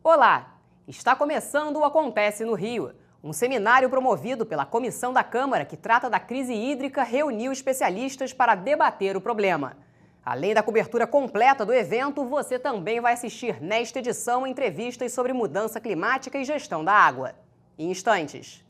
Olá! Está começando o Acontece no Rio. Um seminário promovido pela Comissão da Câmara que trata da crise hídrica reuniu especialistas para debater o problema. Além da cobertura completa do evento, você também vai assistir nesta edição entrevistas sobre mudança climática e gestão da água. Em instantes.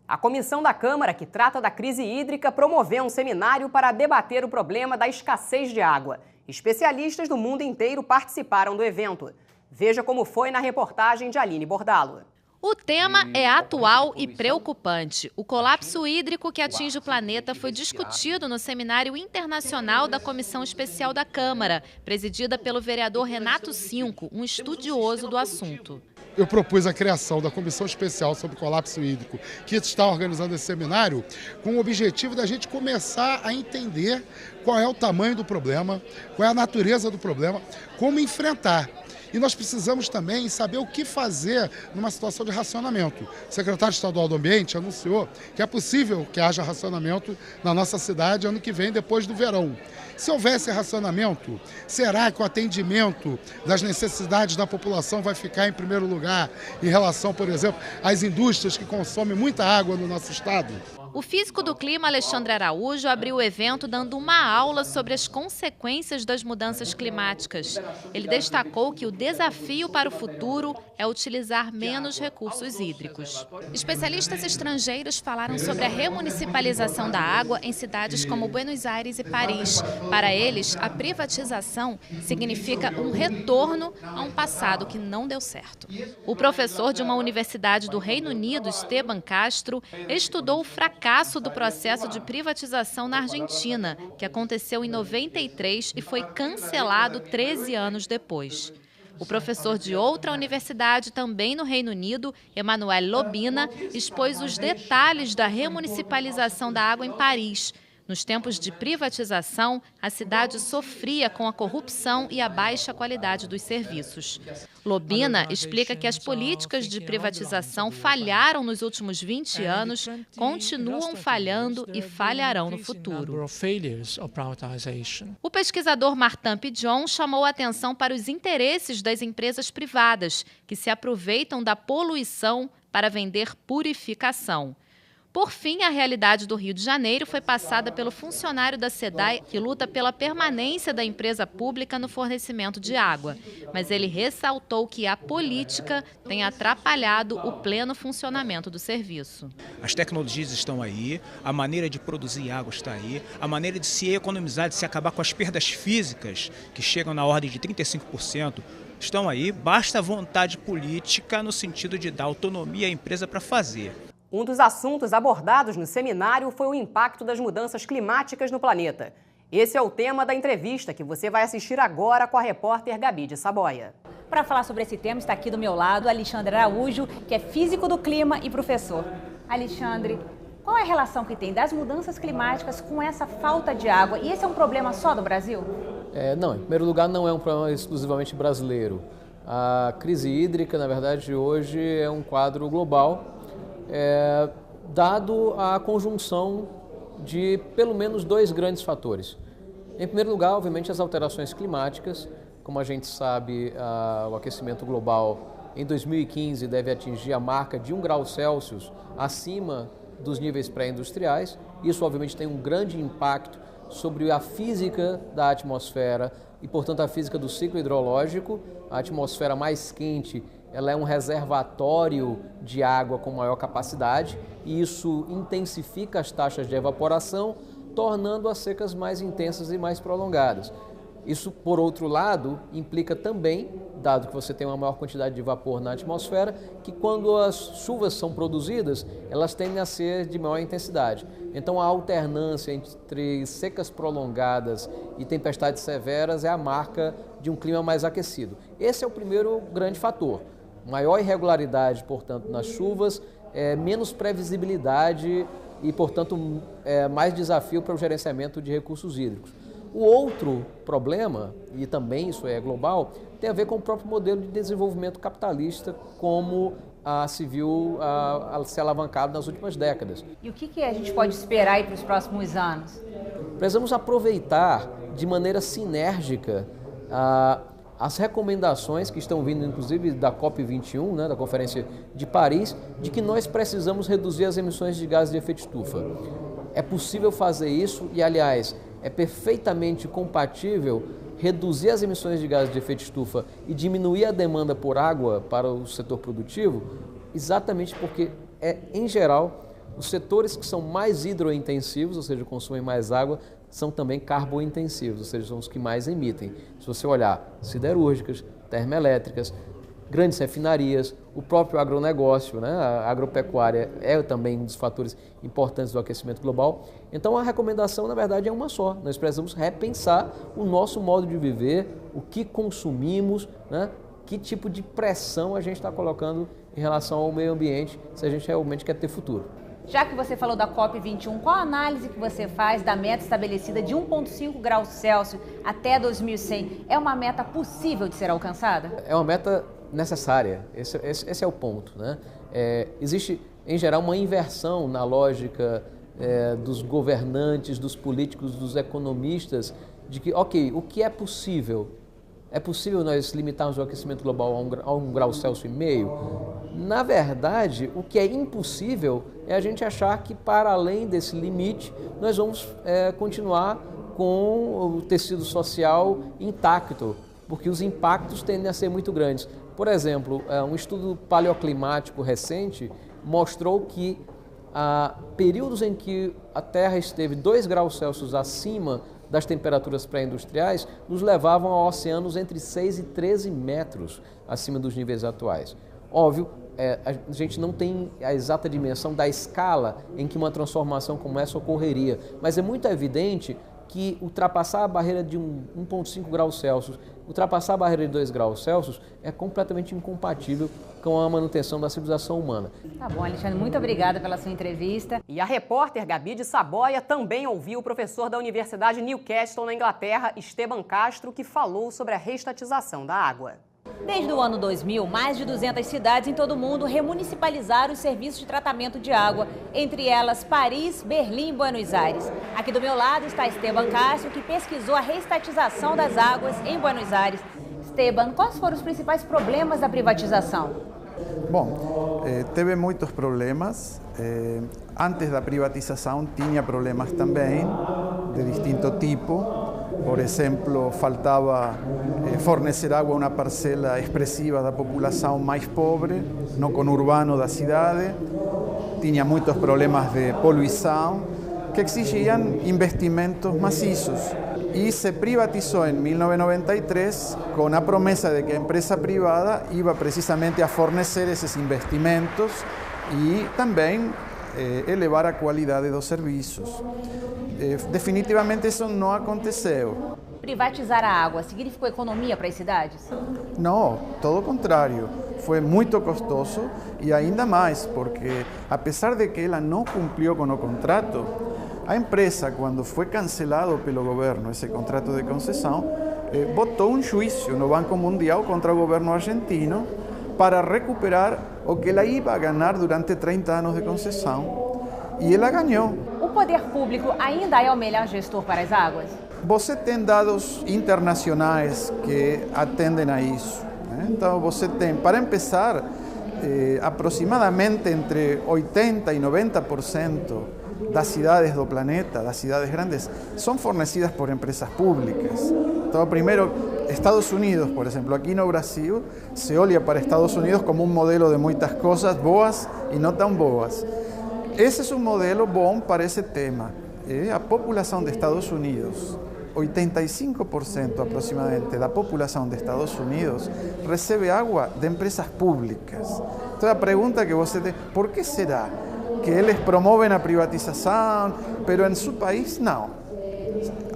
A Comissão da Câmara que trata da crise hídrica promoveu um seminário para debater o problema da escassez de água. Especialistas do mundo inteiro participaram do evento. Veja como foi na reportagem de Aline Bordalo. O tema é atual e preocupante. O colapso hídrico que atinge o planeta foi discutido no Seminário Internacional da Comissão Especial da Câmara, presidida pelo vereador Renato Cinco, um estudioso do assunto. Eu propus a criação da Comissão Especial sobre Colapso Hídrico, que está organizando esse seminário, com o objetivo da gente começar a entender qual é o tamanho do problema, qual é a natureza do problema, como enfrentar. E nós precisamos também saber o que fazer numa situação de racionamento. O secretário estadual do Ambiente anunciou que é possível que haja racionamento na nossa cidade ano que vem, depois do verão. Se houver esse racionamento, será que o atendimento das necessidades da população vai ficar em primeiro lugar em relação, por exemplo, às indústrias que consomem muita água no nosso estado? O físico do clima, Alexandre Araújo, abriu o evento dando uma aula sobre as consequências das mudanças climáticas. Ele destacou que o desafio para o futuro é utilizar menos recursos hídricos. Especialistas estrangeiros falaram sobre a remunicipalização da água em cidades como Buenos Aires e Paris. Para eles, a privatização significa um retorno a um passado que não deu certo. O professor de uma universidade do Reino Unido, Esteban Castro, estudou o fracasso do processo de privatização na Argentina, que aconteceu em 93 e foi cancelado 13 anos depois. O professor de outra universidade, também no Reino Unido, Emanuel Lobina, expôs os detalhes da remunicipalização da água em Paris. Nos tempos de privatização, a cidade sofria com a corrupção e a baixa qualidade dos serviços. Lobina explica que as políticas de privatização falharam nos últimos 20 anos, continuam falhando e falharão no futuro. O pesquisador Martin Pigeon chamou a atenção para os interesses das empresas privadas, que se aproveitam da poluição para vender purificação. Por fim, a realidade do Rio de Janeiro foi passada pelo funcionário da SEDAI, que luta pela permanência da empresa pública no fornecimento de água. Mas ele ressaltou que a política tem atrapalhado o pleno funcionamento do serviço. As tecnologias estão aí, a maneira de produzir água está aí, a maneira de se economizar, de se acabar com as perdas físicas, que chegam na ordem de 35%, estão aí. Basta vontade política no sentido de dar autonomia à empresa para fazer. Um dos assuntos abordados no seminário foi o impacto das mudanças climáticas no planeta. Esse é o tema da entrevista que você vai assistir agora com a repórter Gabi de Saboia. Para falar sobre esse tema, está aqui do meu lado Alexandre Araújo, que é físico do clima e professor. Alexandre, qual é a relação que tem das mudanças climáticas com essa falta de água? E esse é um problema só do Brasil? Não, em primeiro lugar, não é um problema exclusivamente brasileiro. A crise hídrica, na verdade, hoje é um quadro global, dado a conjunção de pelo menos dois grandes fatores. Em primeiro lugar, obviamente, as alterações climáticas. Como a gente sabe, o aquecimento global em 2015 deve atingir a marca de 1 grau Celsius acima dos níveis pré-industriais. Isso, obviamente, tem um grande impacto sobre a física da atmosfera e, portanto, a física do ciclo hidrológico. A atmosfera mais quente, ela é um reservatório de água com maior capacidade e isso intensifica as taxas de evaporação, tornando as secas mais intensas e mais prolongadas. Isso, por outro lado, implica também, dado que você tem uma maior quantidade de vapor na atmosfera, que quando as chuvas são produzidas, elas tendem a ser de maior intensidade. Então, a alternância entre secas prolongadas e tempestades severas é a marca de um clima mais aquecido. Esse é o primeiro grande fator. Maior irregularidade, portanto, nas chuvas, menos previsibilidade e, portanto, mais desafio para o gerenciamento de recursos hídricos. O outro problema, e também isso é global, tem a ver com o próprio modelo de desenvolvimento capitalista, como se viu ser alavancado nas últimas décadas. E o que a gente pode esperar aí para os próximos anos? Precisamos aproveitar de maneira sinérgica as recomendações que estão vindo, inclusive, da COP21, né, da Conferência de Paris, de que nós precisamos reduzir as emissões de gases de efeito estufa. É possível fazer isso e, aliás, é perfeitamente compatível reduzir as emissões de gases de efeito estufa e diminuir a demanda por água para o setor produtivo, exatamente porque, em geral, os setores que são mais hidrointensivos, ou seja, consomem mais água, são também carbointensivos, ou seja, são os que mais emitem. Se você olhar siderúrgicas, termoelétricas, grandes refinarias, o próprio agronegócio, né? A agropecuária é também um dos fatores importantes do aquecimento global. Então a recomendação, na verdade, é uma só. Nós precisamos repensar o nosso modo de viver, o que consumimos, né? Que tipo de pressão a gente está colocando em relação ao meio ambiente, se a gente realmente quer ter futuro. Já que você falou da COP21, qual a análise que você faz da meta estabelecida de 1,5 graus Celsius até 2100? É uma meta possível de ser alcançada? É uma meta necessária, esse é o ponto, né? Existe, em geral, uma inversão na lógica dos governantes, dos políticos, dos economistas, de que, ok, o que é possível? É possível nós limitarmos o aquecimento global a 1,5 grau Celsius? Na verdade, o que é impossível é a gente achar que, para além desse limite, nós vamos continuar com o tecido social intacto, porque os impactos tendem a ser muito grandes. Por exemplo, um estudo paleoclimático recente mostrou que períodos em que a Terra esteve 2 graus Celsius acima das temperaturas pré-industriais nos levavam a oceanos entre 6 e 13 metros acima dos níveis atuais. Óbvio, a gente não tem a exata dimensão da escala em que uma transformação como essa ocorreria, mas é muito evidente que ultrapassar a barreira de 1,5 graus Celsius, ultrapassar a barreira de 2 graus Celsius é completamente incompatível com a manutenção da civilização humana. Tá bom, Alexandre, muito obrigada pela sua entrevista. E a repórter Gabi de Saboia também ouviu o professor da Universidade Newcastle, na Inglaterra, Esteban Castro, que falou sobre a reestatização da água. Desde o ano 2000, mais de 200 cidades em todo o mundo remunicipalizaram os serviços de tratamento de água, entre elas Paris, Berlim e Buenos Aires. Aqui do meu lado está Esteban Castro, que pesquisou a reestatização das águas em Buenos Aires. Esteban, quais foram os principais problemas da privatização? Bom, teve muitos problemas. Antes da privatização tinha problemas também, de distinto tipo. Por exemplo, faltava fornecer água a uma parcela expressiva da população mais pobre, no conurbano da cidade. Tinha muitos problemas de poluição que exigiam investimentos maciços. E se privatizou em 1993 com a promessa de que a empresa privada ia precisamente a fornecer esses investimentos e também elevar a qualidade dos serviços. Definitivamente isso não aconteceu. Privatizar a água significou economia para as cidades? Não, todo o contrário. Foi muito custoso e ainda mais porque, apesar de que ela não cumpriu com o contrato, a empresa, quando foi cancelado pelo governo esse contrato de concessão, botou um juízo no Banco Mundial contra o governo argentino para recuperar o que ela ia ganhar durante 30 anos de concessão. E ela ganhou. O poder público ainda é o melhor gestor para as águas? Você tem dados internacionais que atendem a isso, né? Então você tem, para começar, aproximadamente entre 80% e 90% das cidades do planeta, das cidades grandes, são fornecidas por empresas públicas. Então, primeiro, Estados Unidos, por exemplo, aqui no Brasil, se olha para Estados Unidos como um modelo de muitas coisas boas e não tão boas. Esse é um modelo bom para esse tema. A população de Estados Unidos, 85% aproximadamente da população de Estados Unidos recebe água de empresas públicas. Então a pergunta que você tem, por que será que eles promovem a privatização, pero em seu país não?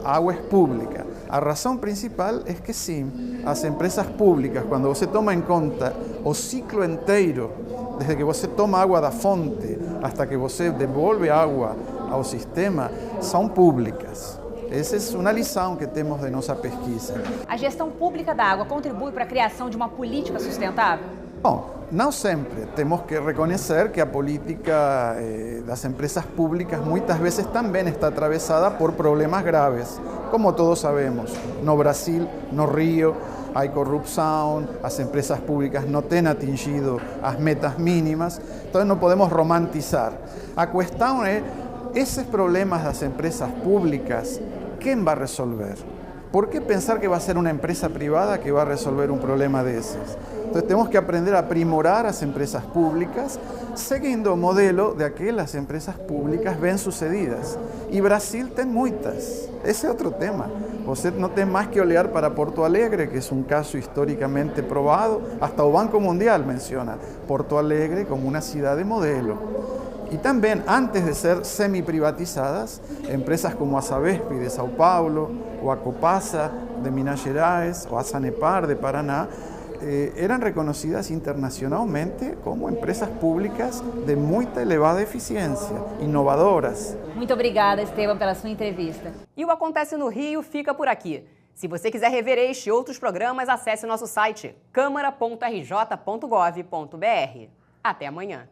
A água é pública. A razão principal é que sim, as empresas públicas, quando você toma em conta o ciclo inteiro, desde que você toma água da fonte hasta que você devolve água ao sistema, são públicas. Essa é uma lição que temos de nossa pesquisa. A gestão pública da água contribui para a criação de uma política sustentável? Bom, não sempre. Temos que reconhecer que a política das empresas públicas muitas vezes também está atravessada por problemas graves, como todos sabemos. No Brasil, no Rio, há corrupção, as empresas públicas não têm atingido as metas mínimas, então não podemos romantizar. A questão é, esses problemas das empresas públicas, quem vai resolver? ¿Por qué pensar que va a ser una empresa privada que va a resolver un problema de esos? Entonces tenemos que aprender a aprimorar las empresas públicas seguindo o modelo de aquelas empresas públicas bem-sucedidas. E Brasil tem muitas. Esse é outro tema. Você não tem mais que olhar para Porto Alegre, que é um caso historicamente provado. Hasta o Banco Mundial menciona Porto Alegre como uma cidade modelo. E também, antes de ser semi-privatizadas, empresas como a Sabesp de São Paulo, ou a Copasa de Minas Gerais, ou a Sanepar de Paraná, eram reconhecidas internacionalmente como empresas públicas de muita elevada eficiência, inovadoras. Muito obrigada, Esteban, pela sua entrevista. E o Acontece no Rio fica por aqui. Se você quiser rever este e outros programas, acesse nosso site câmara.rj.gov.br. Até amanhã.